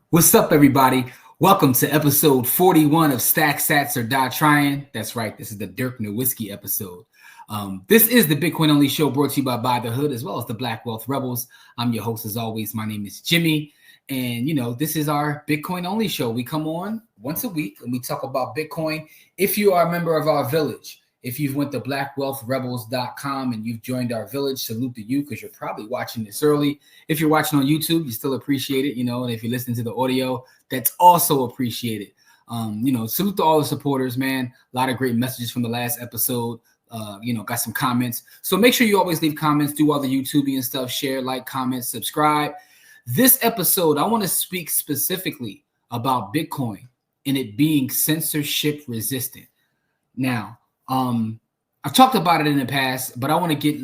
What's up, everybody? Welcome to episode 41 of Stack Sats or Die Trying. That's right, this is the Dirk Nowitzki episode. This is the Bitcoin Only Show brought to you by the Hood as well as the Black Wealth Rebels. I'm your host as always. My name is Jimmy. And, this is our Bitcoin Only Show. We come on once a week and we talk about Bitcoin. If you are a member of our village, if you've went to blackwealthrebels.com and you've joined our village, salute to you because you're probably watching this early. If you're watching on YouTube, you still appreciate it, and if you listen to the audio, that's also appreciated. Salute to all the supporters, man. A lot of great messages from the last episode. Got some comments. So make sure you always leave comments, do all the YouTubing and stuff, share, like, comment, subscribe. This episode, I want to speak specifically about Bitcoin and it being censorship resistant. Now, I've talked about it in the past, but I want to dig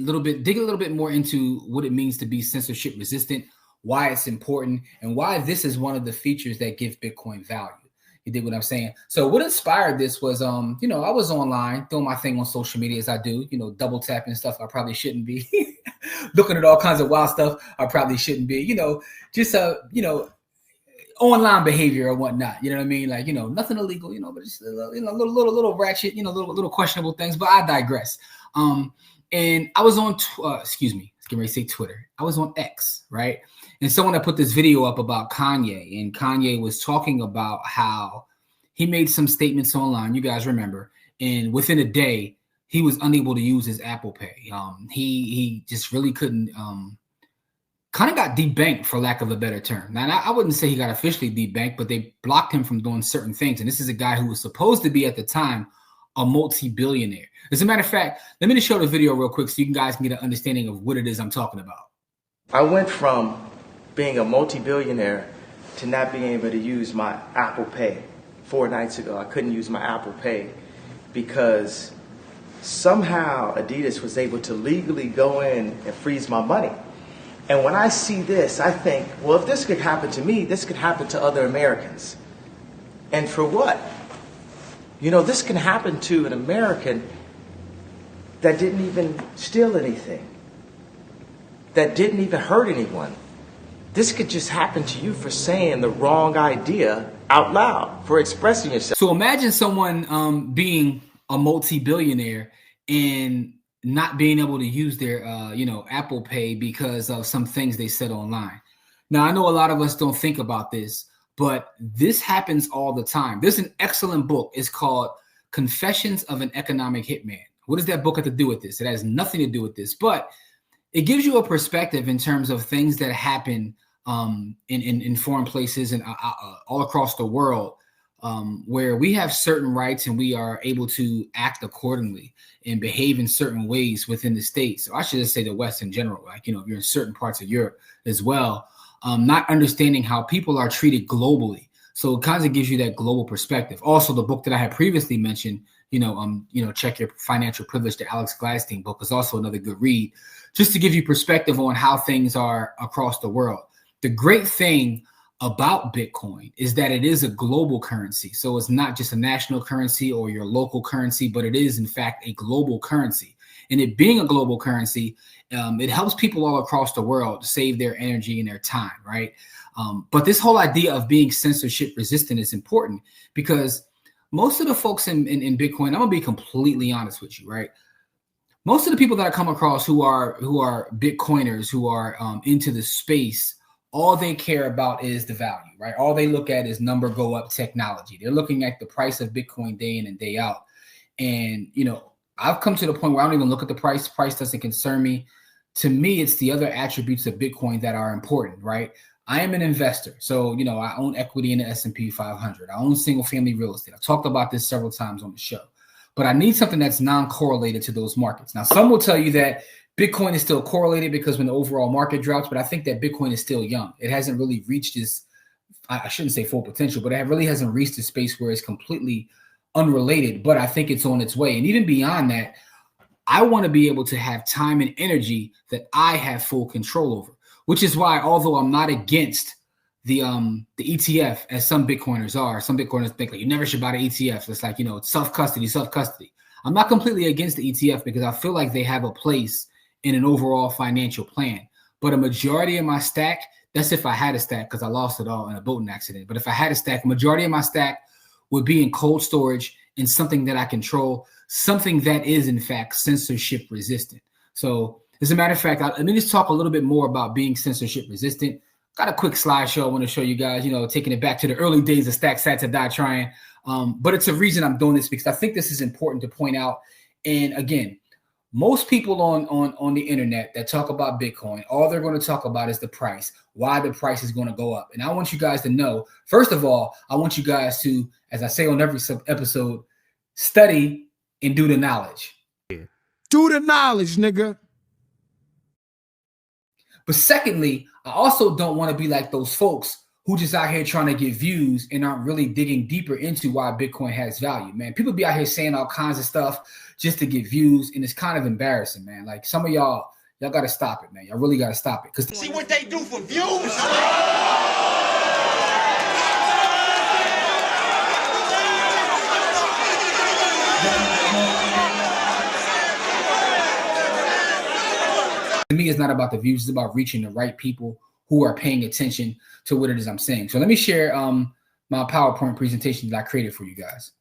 a little bit more into what it means to be censorship resistant, why it's important, and why this is one of the features that give Bitcoin value. You dig what I'm saying? So what inspired this was, I was online doing my thing on social media as I do, double tapping stuff I probably shouldn't be, looking at all kinds of wild stuff I probably shouldn't be, online behavior or whatnot, you know what I mean? Like, nothing illegal, but just little ratchet, little questionable things, but I digress. And I was on, Twitter. I was on X, right? And someone had put this video up about Kanye, and Kanye was talking about how he made some statements online, you guys remember, and within a day, he was unable to use his Apple Pay. He just really couldn't, kind of got debanked, for lack of a better term. Now, I wouldn't say he got officially debanked, but they blocked him from doing certain things. And this is a guy who was supposed to be, at the time, a multi-billionaire. As a matter of fact, let me just show the video real quick so you guys can get an understanding of what it is I'm talking about. I went from being a multi-billionaire to not being able to use my Apple Pay. 4 nights ago, I couldn't use my Apple Pay because somehow Adidas was able to legally go in and freeze my money. And when I see this, I think, well, if this could happen to me, this could happen to other Americans. And for what? This can happen to an American that didn't even steal anything, that didn't even hurt anyone. This could just happen to you for saying the wrong idea out loud, for expressing yourself. So imagine someone being a multi-billionaire and not being able to use their, Apple Pay because of some things they said online. Now, I know a lot of us don't think about this, but this happens all the time. There's an excellent book. It's called Confessions of an Economic Hitman. What does that book have to do with this? It has nothing to do with this, but it gives you a perspective in terms of things that happen in foreign places and all across the world, where we have certain rights and we are able to act accordingly and behave in certain ways within the States. So I should just say the West in general, like, if you're in certain parts of Europe as well, not understanding how people are treated globally. So it kind of gives you that global perspective. Also, the book that I had previously mentioned, Check Your Financial Privilege, the Alex Gladstein book, is also another good read, just to give you perspective on how things are across the world. The great thing about Bitcoin is that it is a global currency. So it's not just a national currency or your local currency, but it is in fact a global currency. And it being a global currency, it helps people all across the world save their energy and their time, right? But this whole idea of being censorship resistant is important because most of the folks in Bitcoin, I'm gonna be completely honest with you, right? Most of the people that I come across who are Bitcoiners, who are into the space, all they care about is the value, right? All they look at is number go up technology. They're looking at the price of Bitcoin day in and day out. And, I've come to the point where I don't even look at the price. Price doesn't concern me. To me, it's the other attributes of Bitcoin that are important, right? I am an investor. So, I own equity in the S&P 500. I own single family real estate. I've talked about this several times on the show, but I need something that's non-correlated to those markets. Now, some will tell you that Bitcoin is still correlated because when the overall market drops, but I think that Bitcoin is still young. It hasn't really reached its, I shouldn't say full potential, but it really hasn't reached a space where it's completely unrelated, but I think it's on its way. And even beyond that, I want to be able to have time and energy that I have full control over, which is why, although I'm not against the ETF, as some Bitcoiners are, some Bitcoiners think like you never should buy the ETF. It's like, it's self-custody. I'm not completely against the ETF because I feel like they have a place in an overall financial plan. But a majority of my stack That's if I had a stack, because I lost it all in a boating accident. But if I had a stack, majority of my stack would be in cold storage in something that I control, something that is in fact censorship resistant. So as a matter of fact, let me just talk a little bit more about being censorship resistant. Got a quick slideshow I want to show you guys, taking it back to the early days of Stack Sat to Die Trying. But it's a reason I'm doing this, because I think this is important to point out. And again, most people on the internet that talk about Bitcoin, all they're going to talk about is the price, why the price is going to go up. And I want you guys to know, first of all, I want you guys to, as I say on every episode, study and do the knowledge. Do the knowledge, nigga. But secondly, I also don't want to be like those folks who just out here trying to get views and aren't really digging deeper into why Bitcoin has value, man. People be out here saying all kinds of stuff just to get views, and it's kind of embarrassing, man. Like, some of y'all got to stop it, man. Y'all really got to stop it. See what they do for views? To me, it's not about the views. It's about reaching the right people who are paying attention to what it is I'm saying. So let me share my PowerPoint presentation that I created for you guys.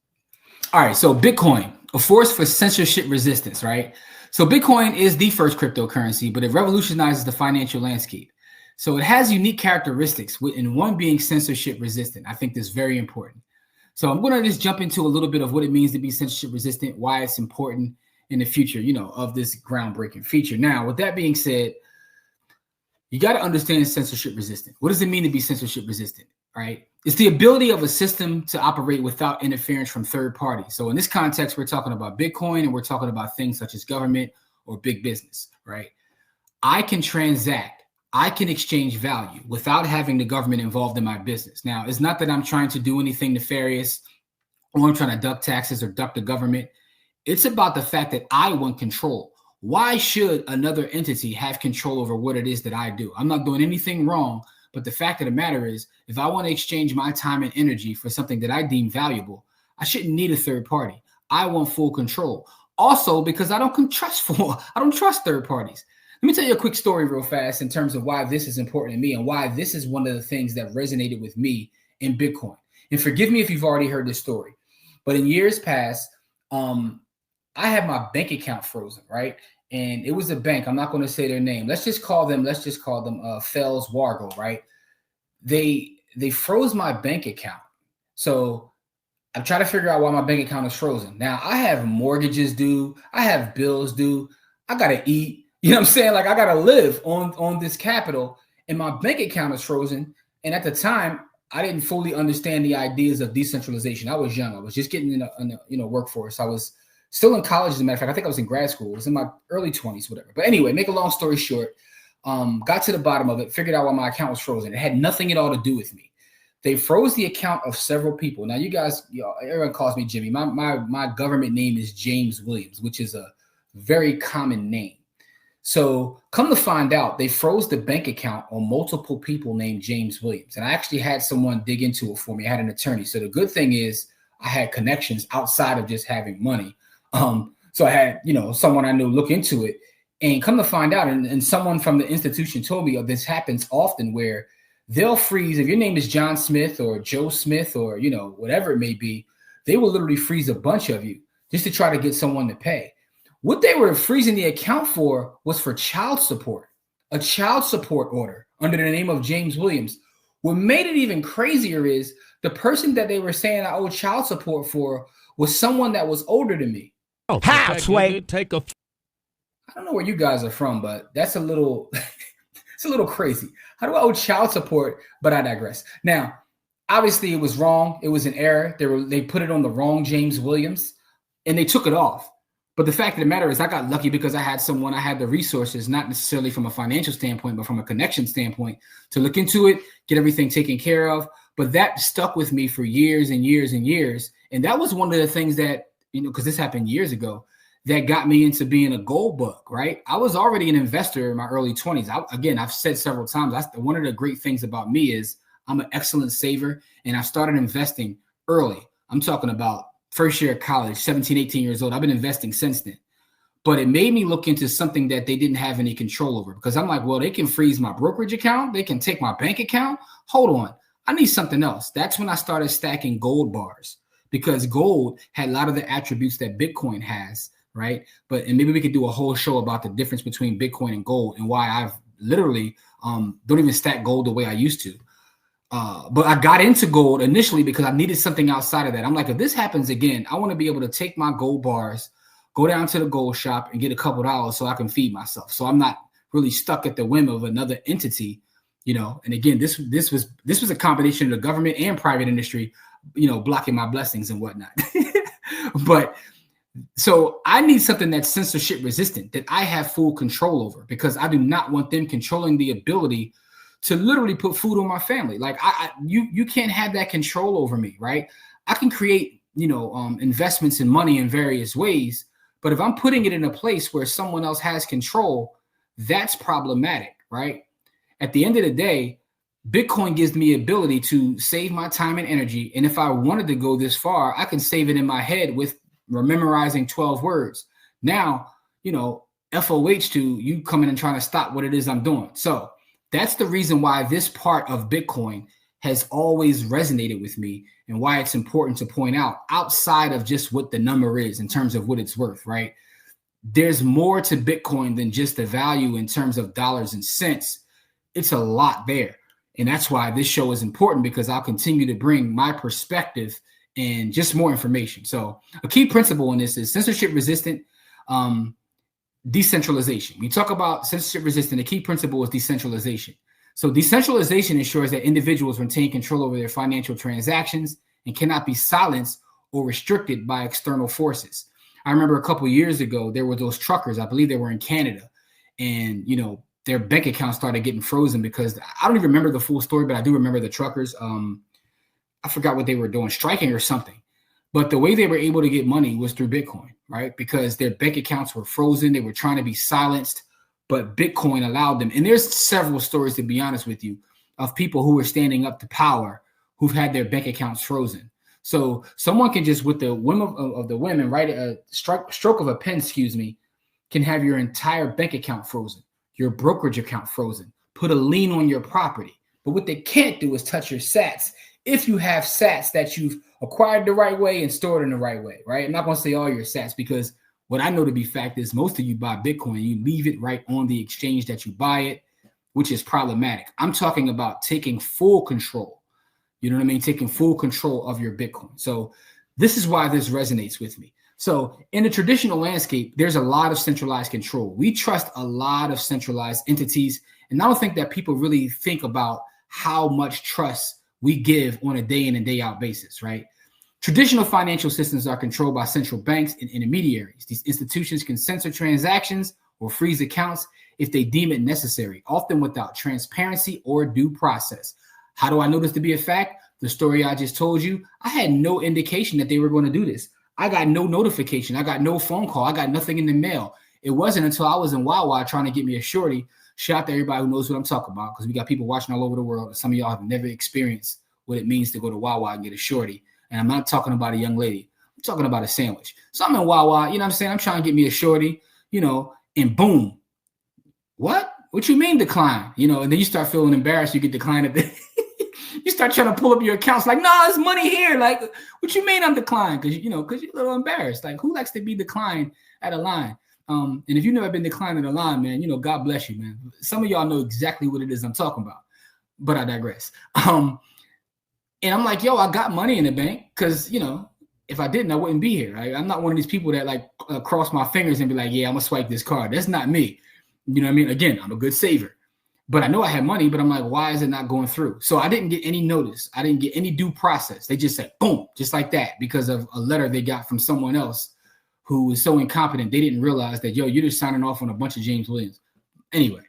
All right, so Bitcoin, a force for censorship resistance, right? So Bitcoin is the first cryptocurrency, but it revolutionizes the financial landscape. So it has unique characteristics, and one being censorship resistant. I think that's very important. So I'm going to just jump into a little bit of what it means to be censorship resistant, why it's important in the future, of this groundbreaking feature. Now, with that being said, you got to understand censorship resistant. What does it mean to be censorship resistant, right? It's the ability of a system to operate without interference from third parties. So in this context, we're talking about Bitcoin, and we're talking about things such as government or big business, right? I can transact, I can exchange value without having the government involved in my business. Now, it's not that I'm trying to do anything nefarious, or I'm trying to duck taxes or duck the government. It's about the fact that I want control. Why should another entity have control over what it is that I do? I'm not doing anything wrong, but the fact of the matter is, if I want to exchange my time and energy for something that I deem valuable, I shouldn't need a third party. I want full control. Also, because I don't trust third parties. Let me tell you a quick story real fast in terms of why this is important to me and why this is one of the things that resonated with me in Bitcoin. And forgive me if you've already heard this story, but in years past, I had my bank account frozen, right? And it was a bank. I'm not going to say their name. Let's just call them Fells Wargo, right? They froze my bank account. So I'm trying to figure out why my bank account is frozen. Now, I have mortgages due. I have bills due. I got to eat. You know what I'm saying? Like, I got to live on this capital, and my bank account is frozen. And at the time, I didn't fully understand the ideas of decentralization. I was young. I was just getting in the workforce. I was still in college, as a matter of fact. I think I was in grad school. It was in my early 20s, whatever. But anyway, make a long story short, got to the bottom of it, figured out why my account was frozen. It had nothing at all to do with me. They froze the account of several people. Now, you guys, everyone calls me Jimmy. My government name is James Williams, which is a very common name. So come to find out, they froze the bank account on multiple people named James Williams. And I actually had someone dig into it for me. I had an attorney. So the good thing is I had connections outside of just having money. So I had, someone I knew look into it, and come to find out, and someone from the institution told me, this happens often, where they'll freeze, if your name is John Smith or Joe Smith or, whatever it may be, they will literally freeze a bunch of you just to try to get someone to pay. What they were freezing the account for was for child support, a child support order under the name of James Williams. What made it even crazier is the person that they were saying I owed child support for was someone that was older than me. Oh, halfway. I don't know where you guys are from, but that's a little, it's a little crazy. How do I owe child support? But I digress. Now, obviously it was wrong. It was an error. They put it on the wrong James Williams, and they took it off. But the fact of the matter is I got lucky because I had the resources, not necessarily from a financial standpoint, but from a connection standpoint, to look into it, get everything taken care of. But that stuck with me for years and years and years. And that was one of the things that, because this happened years ago, that got me into being a gold bug, right? I was already an investor in my early 20s. I've said several times, one of the great things about me is I'm an excellent saver, and I started investing early. I'm talking about first year of college, 17, 18 years old. I've been investing since then. but it made me look into something that they didn't have any control over, because I'm like, well, they can freeze my brokerage account. They can take my bank account. Hold on. I need something else. That's when I started stacking gold bars, because gold had a lot of the attributes that Bitcoin has, right? And maybe we could do a whole show about the difference between Bitcoin and gold and why I've literally don't even stack gold the way I used to. But I got into gold initially because I needed something outside of that. I'm like, if this happens again, I want to be able to take my gold bars, go down to the gold shop and get a couple dollars so I can feed myself. So I'm not really stuck at the whim of another entity, And again, this was a combination of the government and private industry, blocking my blessings and whatnot. But so I need something that's censorship resistant, that I have full control over, because I do not want them controlling the ability to literally put food on my family. Like you can't have that control over me, right? I can create, investments in money in various ways, but if I'm putting it in a place where someone else has control, that's problematic, right? At the end of the day, Bitcoin gives me ability to save my time and energy. And if I wanted to go this far, I can save it in my head with memorizing 12 words. Now, FOH to you coming and trying to stop what it is I'm doing. So that's the reason why this part of Bitcoin has always resonated with me, and why it's important to point out, outside of just what the number is in terms of what it's worth, right? There's more to Bitcoin than just the value in terms of dollars and cents. It's a lot there. And that's why this show is important, because I'll continue to bring my perspective and just more information. So a key principle in this is censorship resistant decentralization. We talk about censorship resistant. A key principle is decentralization. So decentralization ensures that individuals retain control over their financial transactions and cannot be silenced or restricted by external forces. I remember a couple of years ago, there were those truckers, I believe they were in Canada, and, their bank accounts started getting frozen because I don't even remember the full story, but I do remember the truckers. I forgot what they were doing, striking or something. But the way they were able to get money was through Bitcoin, right? Because their bank accounts were frozen. They were trying to be silenced, but Bitcoin allowed them. And there's several stories, to be honest with you, of people who were standing up to power who've had their bank accounts frozen. So someone can just, with the whim of the women, right, a stroke of a pen, can have your entire bank account frozen, your brokerage account frozen, put a lien on your property. But what they can't do is touch your sats, if you have sats that you've acquired the right way and stored in the right way, right? I'm not going to say all your sats, because what I know to be fact is most of you buy Bitcoin, you leave it right on the exchange that you buy it, which is problematic. I'm talking about taking full control. You know what I mean? Taking full control of your Bitcoin. So this is why this resonates with me. So in the traditional landscape, there's a lot of centralized control. We trust a lot of centralized entities. And I don't think that people really think about how much trust we give on a day in and day out basis, right? Traditional financial systems are controlled by central banks and intermediaries. These institutions can censor transactions or freeze accounts if they deem it necessary, often without transparency or due process. How do I know this to be a fact? The story I just told you, I had no indication that they were going to do this. I got no notification. I got no phone call. I got nothing in the mail. It wasn't until I was in YZER trying to get me a shorty. Shout out to everybody who knows what I'm talking about, because we got people watching all over the world. And some of y'all have never experienced what it means to go to YZER and get a shorty. And I'm not talking about a young lady. I'm talking about a sandwich. So I'm in YZER, you know what I'm saying? I'm trying to get me a shorty, and boom. What? What you mean decline? And then you start feeling embarrassed. You get declined at the you start trying to pull up your accounts like, nah, there's money here. Like, what you mean I'm declined? Because you're a little embarrassed. Like, who likes to be declined at a line? And if you've never been declined at a line, man, God bless you, man. Some of y'all know exactly what it is I'm talking about, but I digress. And I'm like, yo, I got money in the bank, because, if I didn't, I wouldn't be here. Right? I'm not one of these people that cross my fingers and be like, yeah, I'm gonna swipe this card. That's not me. You know what I mean? Again, I'm a good saver. But I know I had money, but I'm like, why is it not going through? So I didn't get any notice. I didn't get any due process. They just said, boom, just like that, because of a letter they got from someone else who was so incompetent. They didn't realize that, yo, you're just signing off on a bunch of James Williams. Anyway,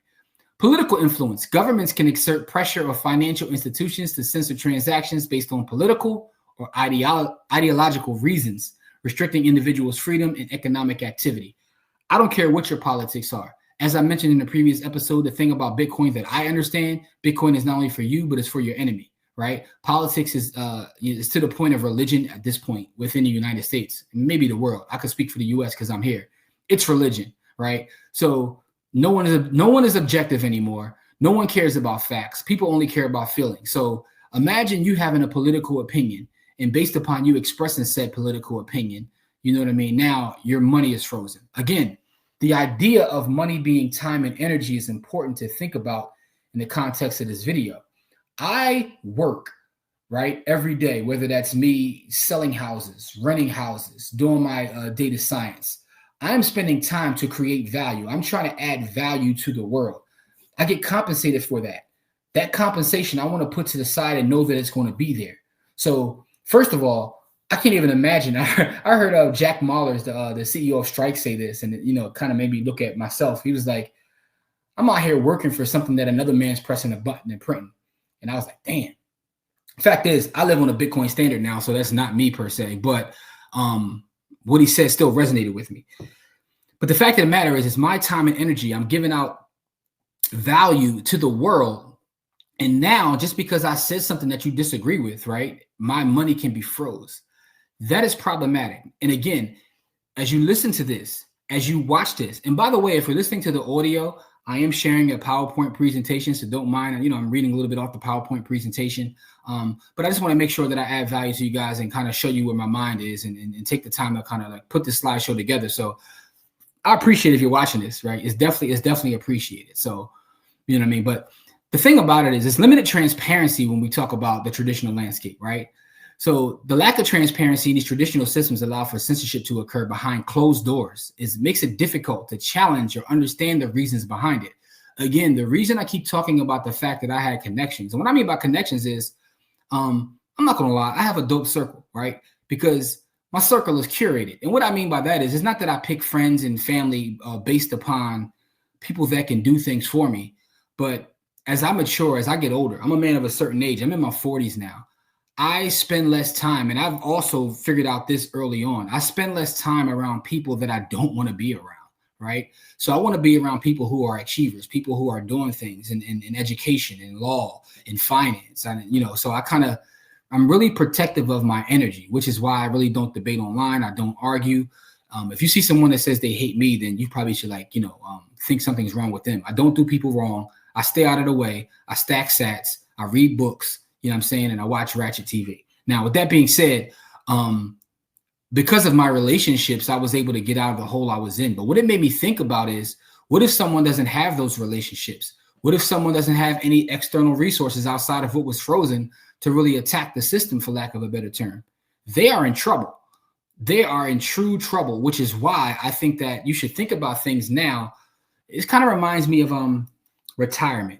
political influence. Governments can exert pressure on financial institutions to censor transactions based on political or ideological reasons, restricting individuals' freedom and economic activity. I don't care what your politics are. As I mentioned in the previous episode, the thing about Bitcoin that I understand, Bitcoin is not only for you, but it's for your enemy, right? Politics is to the point of religion at this point within the United States, maybe the world. I could speak for the US because I'm here. It's religion, right? So no one is objective anymore. No one cares about facts. People only care about feelings. So imagine you having a political opinion, and based upon you expressing said political opinion, you know what I mean? Now your money is frozen. Again, the idea of money being time and energy is important to think about in the context of this video. I work, right, every day, whether that's me selling houses, renting houses, doing my data science. I'm spending time to create value. I'm trying to add value to the world. I get compensated for that. That compensation I want to put to the side and know that it's going to be there. So first of all, I can't even imagine. I heard Jack Mallers, the CEO of Strike, say this, and it kind of made me look at myself. He was like, I'm out here working for something that another man's pressing a button and printing. And I was like, damn. Fact is, I live on a Bitcoin standard now, so that's not me per se. But what he said still resonated with me. But the fact of the matter is, it's my time and energy. I'm giving out value to the world. And now, just because I said something that you disagree with, right, my money can be froze. That is problematic. And again, as you listen to this, as you watch this, and by the way, if you're listening to the audio, I am sharing a PowerPoint presentation, so don't mind. I'm reading a little bit off the PowerPoint presentation, but I just want to make sure that I add value to you guys and kind of show you where my mind is and take the time to kind of like put this slideshow together. So I appreciate if you're watching this, right? It's definitely appreciated. So, you know what I mean? But the thing about it is it's limited transparency when we talk about the traditional landscape, right? So the lack of transparency in these traditional systems allow for censorship to occur behind closed doors. It makes it difficult to challenge or understand the reasons behind it. Again, the reason I keep talking about the fact that I had connections, and what I mean by connections is, I'm not going to lie, I have a dope circle, right? Because my circle is curated. And what I mean by that is, it's not that I pick friends and family based upon people that can do things for me. But as I mature, as I get older, I'm a man of a certain age. I'm in my 40s now. I spend less time, and I've also figured out this early on. I spend less time around people that I don't want to be around, right? So I want to be around people who are achievers, people who are doing things in education, in law, in finance. And, so I'm really protective of my energy, which is why I really don't debate online. I don't argue. If you see someone that says they hate me, then you probably should think something's wrong with them. I don't do people wrong. I stay out of the way. I stack sats. I read books. You know what I'm saying? And I watch Ratchet TV. Now, with that being said, because of my relationships, I was able to get out of the hole I was in. But what it made me think about is, what if someone doesn't have those relationships? What if someone doesn't have any external resources outside of what was frozen to really attack the system, for lack of a better term? They are in trouble. They are in true trouble, which is why I think that you should think about things now. It kind of reminds me of retirement.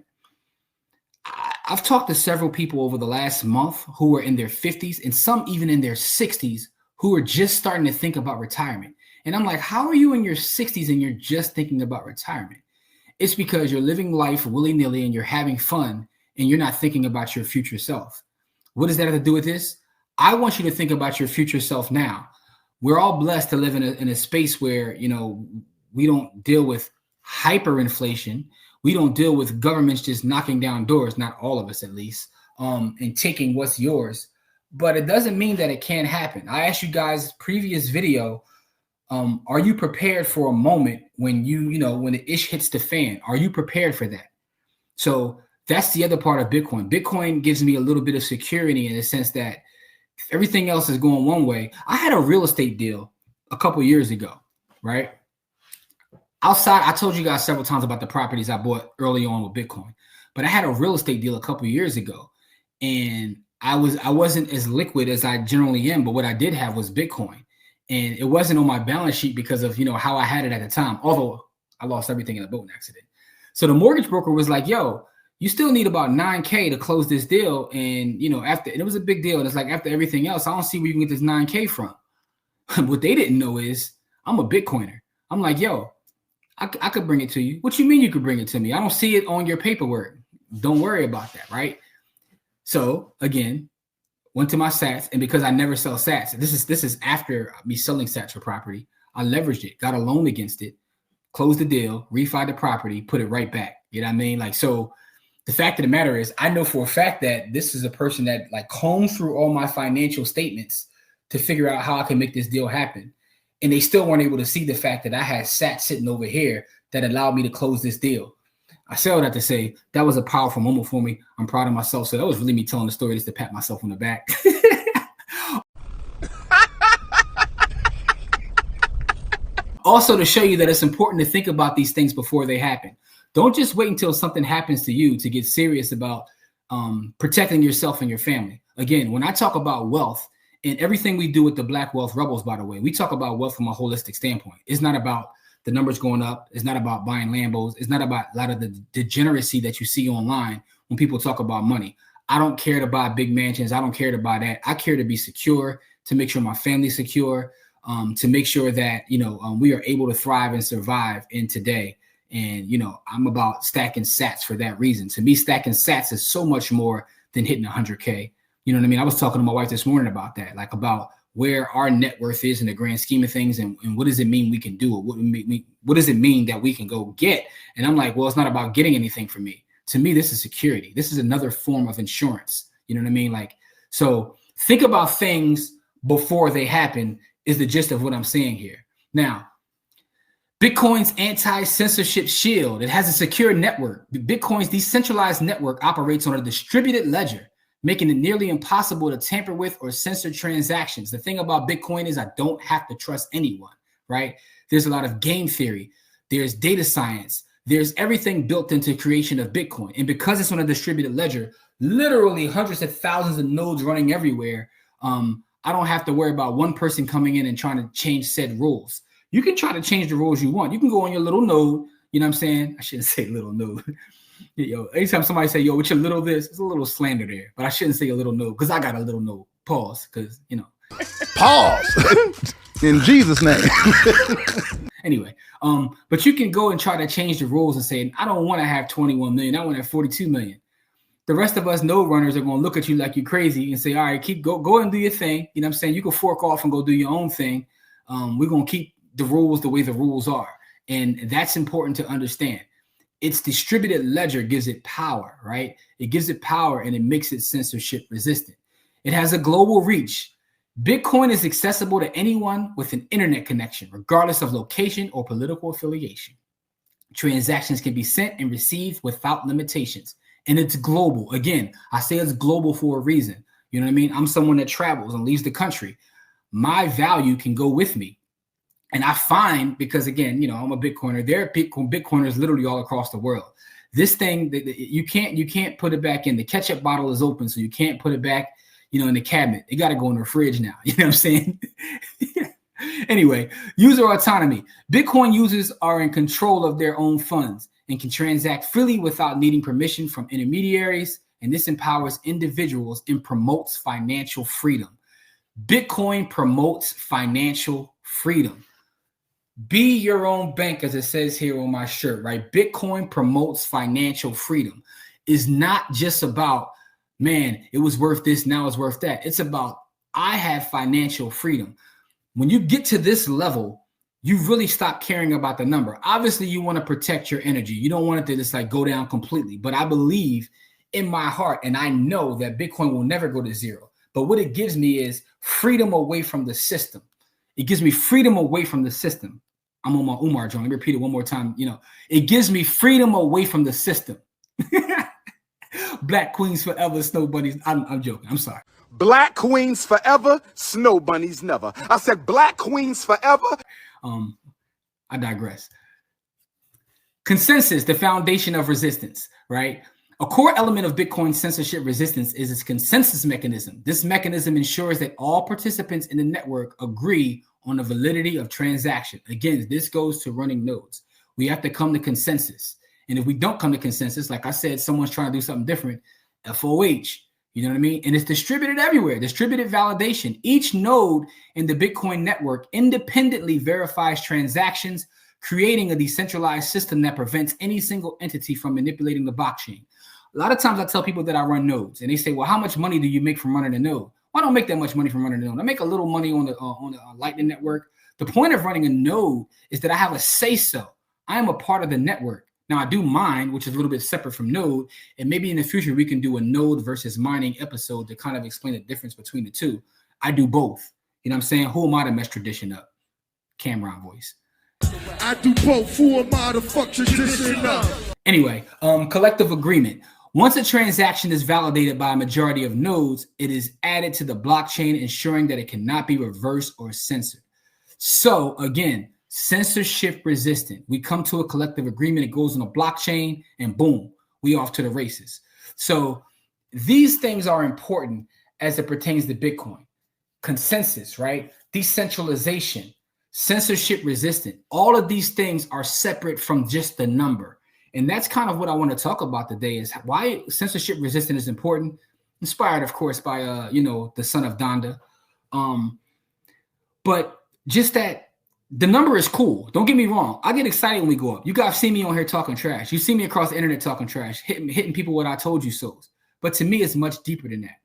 I've talked to several people over the last month who are in their 50s and some even in their 60s who are just starting to think about retirement. And I'm like, how are you in your 60s and you're just thinking about retirement? It's because you're living life willy-nilly and you're having fun and you're not thinking about your future self. What does that have to do with this? I want you to think about your future self now. We're all blessed to live in a space where, we don't deal with hyperinflation. We don't deal with governments just knocking down doors, not all of us at least, and taking what's yours. But it doesn't mean that it can't happen. I asked you guys previous video, are you prepared for a moment when when the ish hits the fan? Are you prepared for that? So that's the other part of Bitcoin. Bitcoin gives me a little bit of security in the sense that everything else is going one way. I had a real estate deal a couple years ago, right? Outside, I told you guys several times about the properties I bought early on with Bitcoin, but I had a real estate deal a couple years ago, and I wasn't as liquid as I generally am, but what I did have was Bitcoin, and it wasn't on my balance sheet because of how I had it at the time. Although I lost everything in a boating accident, so the mortgage broker was like, "Yo, you still need about $9K to close this deal," and and it was a big deal, and it's like after everything else, I don't see where you can get this $9K from. What they didn't know is I'm a Bitcoiner. I'm like, "Yo, I could bring it to you." What you mean you could bring it to me? I don't see it on your paperwork. Don't worry about that, right? So again, went to my sats, and because I never sell sats, this is after me selling sats for property. I leveraged it, got a loan against it, closed the deal, refied the property, put it right back. You know what I mean? So the fact of the matter is, I know for a fact that this is a person that combed through all my financial statements to figure out how I can make this deal happen. and they still weren't able to see the fact that I had sat sitting over here that allowed me to close this deal. I say all that to say that was a powerful moment for me. I'm proud of myself. So that was really me telling the story just to pat myself on the back. Also to show you that it's important to think about these things before they happen. Don't just wait until something happens to you to get serious about protecting yourself and your family. Again, when I talk about wealth and everything we do with the Black Wealth Rebels, by the way, we talk about wealth from a holistic standpoint. It's not about the numbers going up. It's not about buying Lambos. It's not about a lot of the degeneracy that you see online when people talk about money. I don't care to buy big mansions. I don't care to buy that. I care to be secure, to make sure my family's secure, to make sure that, we are able to thrive and survive in today. And, I'm about stacking sats for that reason. To me, stacking sats is so much more than hitting 100K. You know what I mean? I was talking to my wife this morning about that, like about where our net worth is in the grand scheme of things, and what does it mean we can do it? What does it mean that we can go get? And I'm like, well, it's not about getting anything for me. To me, this is security. This is another form of insurance. You know what I mean? Like, so think about things before they happen is the gist of what I'm saying here. Now, Bitcoin's anti-censorship shield, it has a secure network. Bitcoin's decentralized network operates on a distributed ledger, making it nearly impossible to tamper with or censor transactions. The thing about Bitcoin is I don't have to trust anyone, right? There's a lot of game theory. There's data science. There's everything built into creation of Bitcoin. And because it's on a distributed ledger, literally hundreds of thousands of nodes running everywhere, I don't have to worry about one person coming in and trying to change said rules. You can try to change the rules you want. You can go on your little node. You know what I'm saying? I shouldn't say little node. Yo, anytime somebody say, yo, what's your little this? It's a little slander there. But I shouldn't say a little node because I got a little node. Pause. Because, Pause. In Jesus' name. Anyway, but you can go and try to change the rules and say, I don't want to have 21 million. I want to have 42 million. The rest of us node runners are going to look at you like you're crazy and say, all right, go and do your thing. You know what I'm saying? You can fork off and go do your own thing. We're going to keep the rules the way the rules are. And that's important to understand. Its distributed ledger gives it power, right? It gives it power and it makes it censorship resistant. It has a global reach. Bitcoin is accessible to anyone with an internet connection, regardless of location or political affiliation. Transactions can be sent and received without limitations. And it's global. Again, I say it's global for a reason. You know what I mean? I'm someone that travels and leaves the country. My value can go with me. And I find, because again, I'm a Bitcoiner, there are Bitcoiners literally all across the world. This thing, you can't put it back in. The ketchup bottle is open, so you can't put it back, in the cabinet. It got to go in the fridge now. You know what I'm saying? Anyway, user autonomy. Bitcoin users are in control of their own funds and can transact freely without needing permission from intermediaries. And this empowers individuals and promotes financial freedom. Bitcoin promotes financial freedom. Be your own bank, as it says here on my shirt, right? Bitcoin promotes financial freedom. It's not just about, man, it was worth this, now it's worth that. It's about, I have financial freedom. When you get to this level, you really stop caring about the number. Obviously, you want to protect your energy. You don't want it to just like go down completely. But I believe in my heart, and I know that Bitcoin will never go to zero. But what it gives me is freedom away from the system. It gives me freedom away from the system. I'm on my Umar joint. Let me repeat it one more time. It gives me freedom away from the system. Black queens forever, snow bunnies. I'm joking. I'm sorry. Black queens forever, snow bunnies never. I said black queens forever. I digress. Consensus, the foundation of resistance, right? A core element of Bitcoin censorship resistance is its consensus mechanism. This mechanism ensures that all participants in the network agree on the validity of transaction. Again, this goes to running nodes. We have to come to consensus. And if we don't come to consensus, like I said, someone's trying to do something different, FOH, you know what I mean? And it's distributed everywhere, distributed validation. Each node in the Bitcoin network independently verifies transactions, creating a decentralized system that prevents any single entity from manipulating the blockchain. A lot of times I tell people that I run nodes and they say, well, how much money do you make from running a node? Well, I don't make that much money from running a node. I make a little money on the Lightning Network. The point of running a node is that I have a say-so. I am a part of the network. Now, I do mine, which is a little bit separate from node. And maybe in the future, we can do a node versus mining episode to kind of explain the difference between the two. I do both. You know what I'm saying? Who am I to mess tradition up? Cameron voice. I do both full motherfucker tradition up. Anyway, collective agreement. Once a transaction is validated by a majority of nodes, it is added to the blockchain, ensuring that it cannot be reversed or censored. So again, censorship resistant. We come to a collective agreement, it goes on a blockchain, and boom, we off to the races. So these things are important as it pertains to Bitcoin. Consensus, right? Decentralization, censorship resistant. All of these things are separate from just the number. And that's kind of what I want to talk about today, is why censorship resistant is important. Inspired, of course, by the son of Donda. But just that the number is cool. Don't get me wrong. I get excited when we go up. You guys see me on here talking trash. You see me across the internet talking trash, hitting people what I told you so. But to me, it's much deeper than that.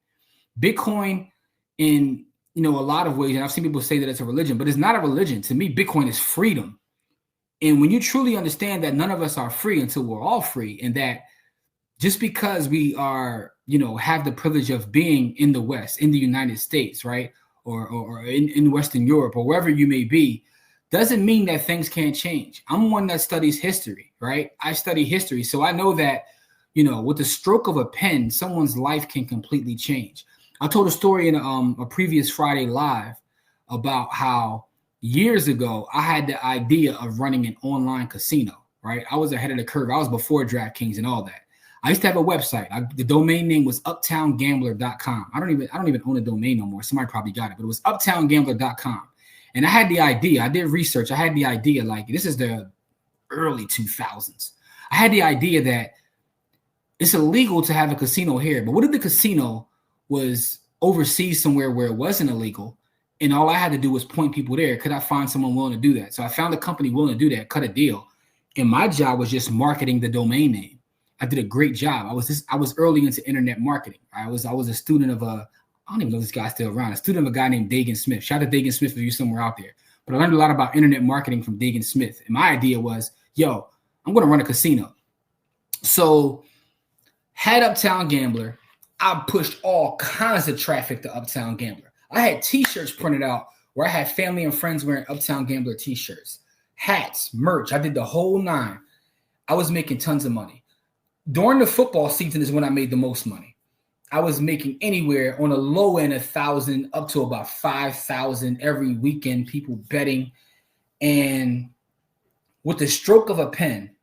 Bitcoin, in a lot of ways, and I've seen people say that it's a religion, but it's not a religion. To me, Bitcoin is freedom. And when you truly understand that none of us are free until we're all free, and that just because we are, have the privilege of being in the West, in the United States, right, or in Western Europe, or wherever you may be, doesn't mean that things can't change. I'm one that studies history, right? I study history, so I know that, with the stroke of a pen, someone's life can completely change. I told a story in a previous Friday Live about how years ago I had the idea of running an online casino, right? I was ahead of the curve. I was before DraftKings and all that. I used to have a website. The domain name was uptowngambler.com. I don't even own a domain no more. Somebody probably got it, but it was uptowngambler.com. And I had the idea. I did research. I had the idea, like, this is the early 2000s. I had the idea that it's illegal to have a casino here, but what if the casino was overseas somewhere where it wasn't illegal, and all I had to do was point people there? Could I find someone willing to do that? So I found a company willing to do that, cut a deal, and my job was just marketing the domain name. I did a great job. I was early into internet marketing. I was a student of I don't even know if this guy's still around, a student of a guy named Dagan Smith. Shout out to Dagan Smith if you're somewhere out there. But I learned a lot about internet marketing from Dagan Smith. And my idea was, I'm going to run a casino. So had Uptown Gambler. I pushed all kinds of traffic to Uptown Gambler. I had T-shirts printed out where I had family and friends wearing Uptown Gambler T-shirts, hats, merch. I did the whole nine. I was making tons of money. During the football season is when I made the most money. I was making anywhere on a low end 1,000 up to about 5,000 every weekend, people betting. And with the stroke of a pen,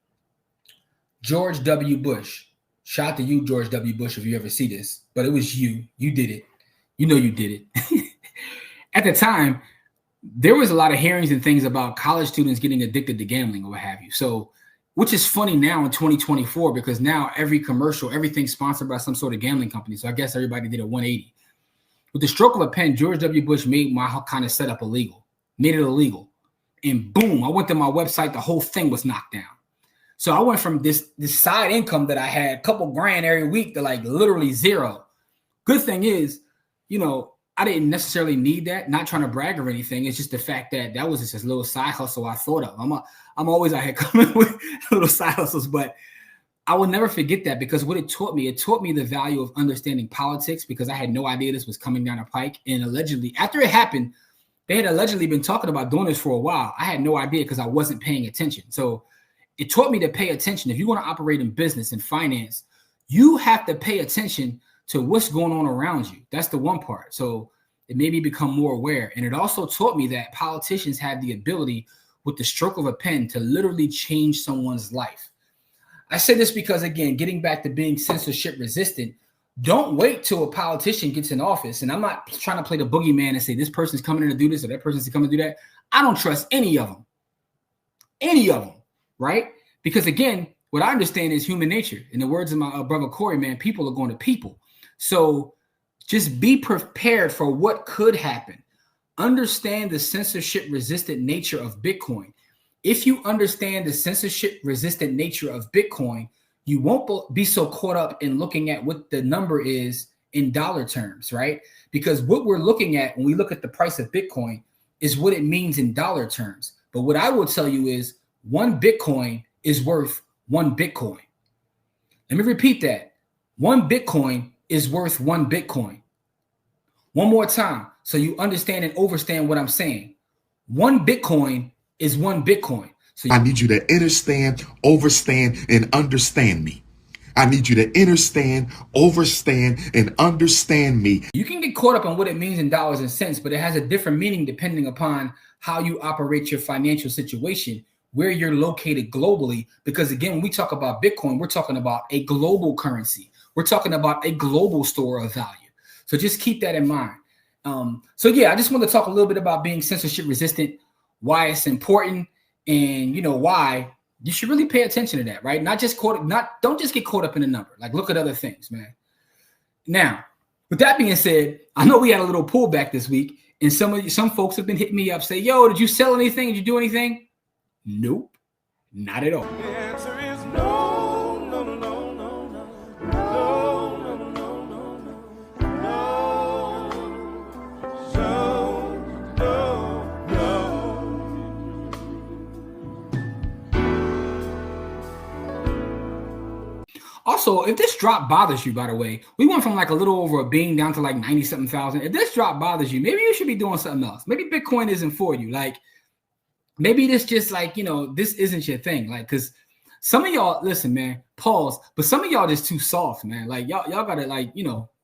George W. Bush, shout out to you, George W. Bush, if you ever see this, but it was you. You did it. You did it. At the time, there was a lot of hearings and things about college students getting addicted to gambling or what have you. So, which is funny now in 2024, because now every commercial, everything's sponsored by some sort of gambling company. So I guess everybody did a 180. With the stroke of a pen, George W. Bush made my kind of setup illegal, made it illegal. And boom, I went to my website, the whole thing was knocked down. So I went from this side income that I had, a couple grand every week, to like literally zero. Good thing is, I didn't necessarily need that. Not trying to brag or anything. It's just the fact that that was just a little side hustle I thought of. I'm always out here coming with little side hustles, but I will never forget that, because what it taught me the value of understanding politics, because I had no idea this was coming down the pike. And allegedly, after it happened, they had allegedly been talking about doing this for a while. I had no idea because I wasn't paying attention. So it taught me to pay attention. If you want to operate in business and finance, you have to pay attention to what's going on around you. That's the one part. So it made me become more aware. And it also taught me that politicians have the ability, with the stroke of a pen, to literally change someone's life. I say this because, again, getting back to being censorship resistant, don't wait till a politician gets in office. And I'm not trying to play the boogeyman and say this person's coming in to do this or that person's coming to do that. I don't trust any of them, right? Because, again, what I understand is human nature. In the words of my brother Corey, man, people are going to people. So just be prepared for what could happen. Understand the censorship-resistant nature of Bitcoin. If you understand the censorship-resistant nature of Bitcoin, you won't be so caught up in looking at what the number is in dollar terms, right? Because what we're looking at when we look at the price of Bitcoin is what it means in dollar terms. But what I will tell you is 1 Bitcoin is worth 1 Bitcoin. Let me repeat that. 1 Bitcoin is worth 1 Bitcoin. One more time, so you understand and overstand what I'm saying. One Bitcoin is one Bitcoin. So I need you to understand, overstand, and understand me. I need you to understand, overstand, and understand me. you can get caught up on what it means in dollars and cents, but it has a different meaning depending upon how you operate your financial situation, where you're located globally. Because again, when we talk about Bitcoin, we're talking about a global currency. We're talking about a global store of value. So just keep that in mind. So yeah, I just want to talk a little bit about being censorship resistant, why it's important, and why you should really pay attention to that, right? Don't just get caught up in the number. Like, look at other things, man. Now, with that being said, I know we had a little pullback this week, and some folks have been hitting me up, say, "Yo, did you sell anything? Did you do anything?" Nope, not at all. The answer is no, no, no, no, no, no, no, no, no, no, no, no, no, no. Also, if this drop bothers you, by the way, we went from like a little over a bean down to like 90-something thousand. If this drop bothers you, maybe you should be doing something else. Maybe Bitcoin isn't for you. Like, maybe this just like, this isn't your thing. Like, because some of y'all, listen, man, pause, but some of y'all just too soft, man. Like, y'all gotta, like,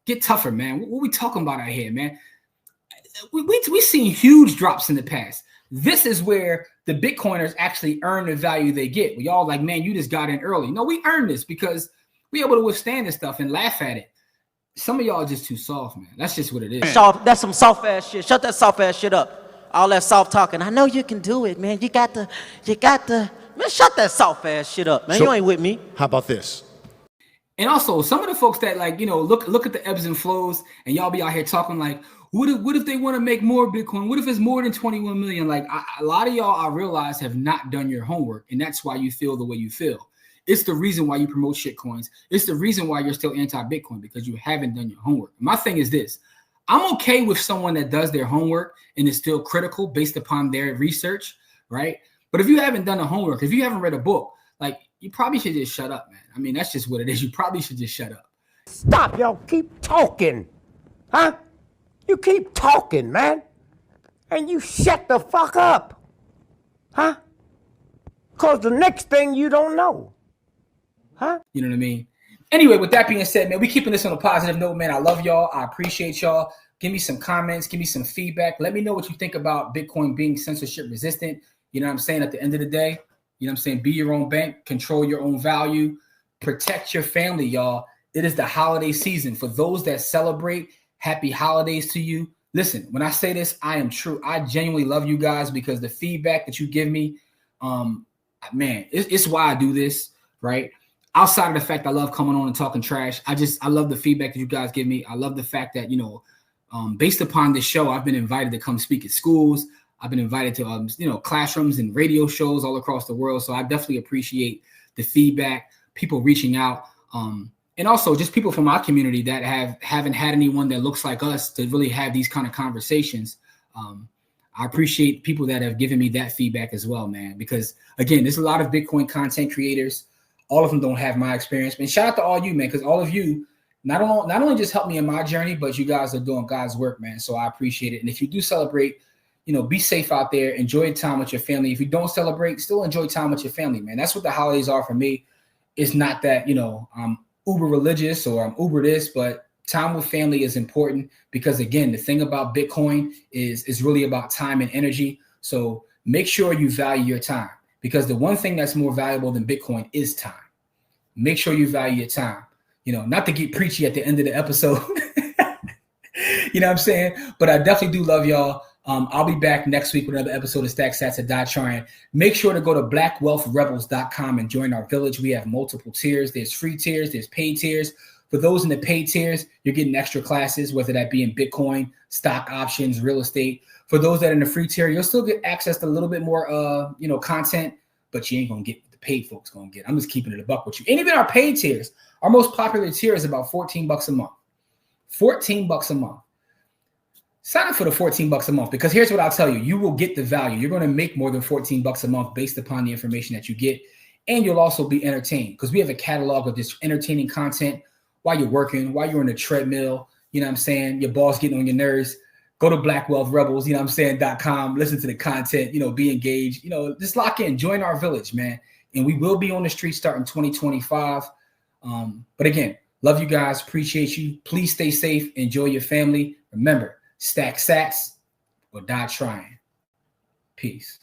get tougher, man. What we talking about out here, man? We seen huge drops in the past. This is where the Bitcoiners actually earn the value they get. We all like, man, you just got in early. No, we earned this because we able to withstand this stuff and laugh at it. Some of y'all are just too soft, man. That's just what it is. That's some soft ass shit. Shut that soft ass shit up. All that soft talking. I know you can do it, man. You got the, man, shut that soft ass shit up, man. So, you ain't with me. How about this? And also, some of the folks that like, look at the ebbs and flows, and y'all be out here talking like, what if they want to make more Bitcoin? What if it's more than 21 million? Like, a lot of y'all, I realize, have not done your homework, and that's why you feel the way you feel. It's the reason why you promote shitcoins. It's the reason why you're still anti-Bitcoin, because you haven't done your homework. My thing is this. I'm okay with someone that does their homework and is still critical based upon their research, right? But if you haven't done the homework, if you haven't read a book, like, you probably should just shut up, man. I mean, that's just what it is. You probably should just shut up. Stop, y'all. Keep talking. Huh? You keep talking, man. And you shut the fuck up. Huh? Because the next thing you don't know. Huh? You know what I mean? Anyway, with that being said, man, we keeping this on a positive note, man. I love y'all. I appreciate y'all. Give me some comments. Give me some feedback. Let me know what you think about Bitcoin being censorship resistant. You know what I'm saying? At the end of the day, you know what I'm saying? Be your own bank. Control your own value. Protect your family, y'all. It is the holiday season. For those that celebrate, happy holidays to you. Listen, when I say this, I am true. I genuinely love you guys because the feedback that you give me, man, it's why I do this, right? Outside of the fact I love coming on and talking trash, I love the feedback that you guys give me. I love the fact that, based upon this show, I've been invited to come speak at schools. I've been invited to, classrooms and radio shows all across the world. So I definitely appreciate the feedback, people reaching out, and also just people from our community that haven't had anyone that looks like us to really have these kind of conversations. I appreciate people that have given me that feedback as well, man, because again, there's a lot of Bitcoin content creators. All of them don't have my experience. And shout out to all you, man, because all of you not only just helped me in my journey, but you guys are doing God's work, man. So I appreciate it. And if you do celebrate, be safe out there. Enjoy time with your family. If you don't celebrate, still enjoy time with your family, man. That's what the holidays are for me. It's not that, I'm uber religious or I'm uber this, but time with family is important because, again, the thing about Bitcoin is really about time and energy. So make sure you value your time, because the one thing that's more valuable than Bitcoin is time. Make sure you value your time. Not to get preachy at the end of the episode. You know what I'm saying? But I definitely do love y'all. I'll be back next week with another episode of Stack Sats and Die Trying. Make sure to go to blackwealthrebels.com and join our village. We have multiple tiers. There's free tiers. There's paid tiers. For those in the paid tiers, you're getting extra classes, whether that be in Bitcoin, stock options, real estate. For those that are in the free tier, you'll still get access to a little bit more, content, but you ain't going to get what the paid folks going to get. I'm just keeping it a buck with you. And even our paid tiers, our most popular tier is about $14 a month. $14 a month. Sign up for the $14 a month, because here's what I'll tell you. You will get the value. You're going to make more than $14 a month based upon the information that you get. And you'll also be entertained, because we have a catalog of this entertaining content while you're working, while you're on the treadmill. You know what I'm saying? Your boss getting on your nerves. Go to Black Wealth Rebels, you know what I'm saying, .com, listen to the content, you know, be engaged, you know, just lock in, join our village, man. And we will be on the street starting 2025. But again, love you guys, appreciate you. Please stay safe, enjoy your family. Remember, stack sats or die trying. Peace.